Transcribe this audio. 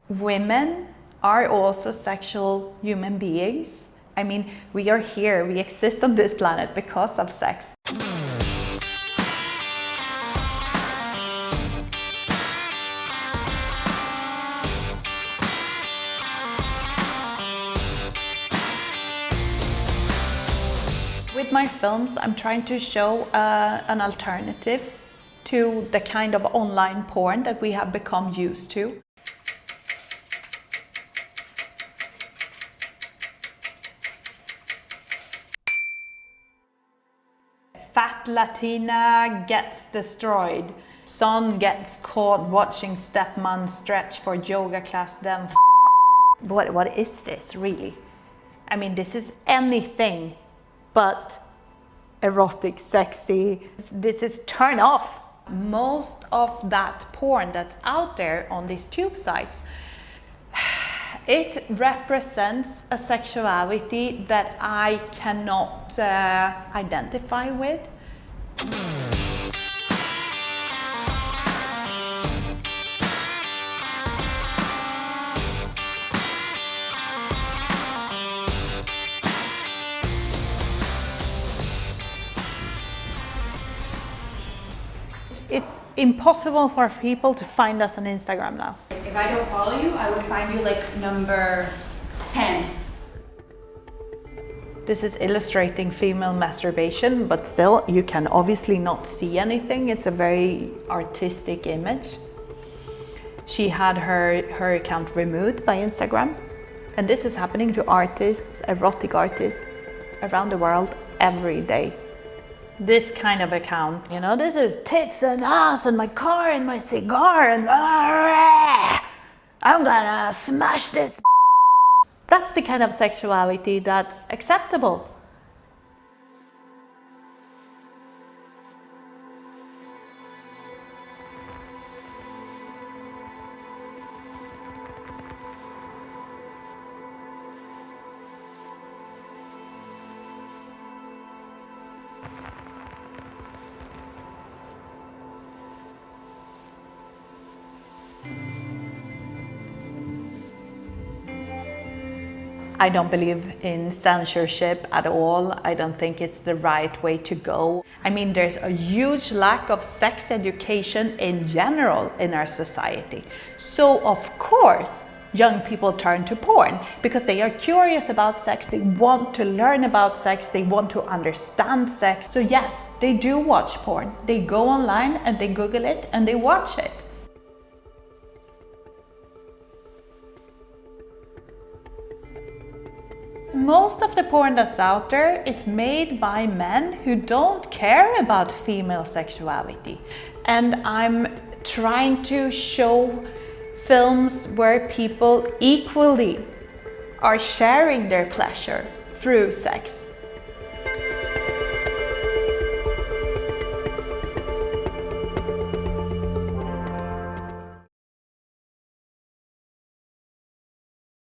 Women are also sexual human beings. I mean, we are here, we exist on this planet because of sex. With my films, I'm trying to show an alternative to the kind of online porn that we have become used to. Fat Latina gets destroyed. Son gets caught watching stepmom stretch for yoga class, then what is this really? I mean, this is anything but erotic, sexy. This is turn off. Most of that porn that's out there on these tube sites, it represents a sexuality that I cannot identify with. It's impossible for people to find us on Instagram now. If I don't follow you, I would find you like number 10. This is illustrating female masturbation, but still, you can obviously not see anything. It's a very artistic image. She had her account removed by Instagram. And this is happening to artists, erotic artists, around the world every day. This kind of account, you know, this is tits and ass and my car and my cigar and I'm gonna smash this. That's the kind of sexuality that's acceptable. I don't believe in censorship at all. I don't think it's the right way to go. I mean, there's a huge lack of sex education in general in our society. So of course, young people turn to porn because they are curious about sex, they want to learn about sex, they want to understand sex. So yes, they do watch porn. They go online and they Google it and they watch it. Most of the porn that's out there is made by men who don't care about female sexuality. And I'm trying to show films where people equally are sharing their pleasure through sex.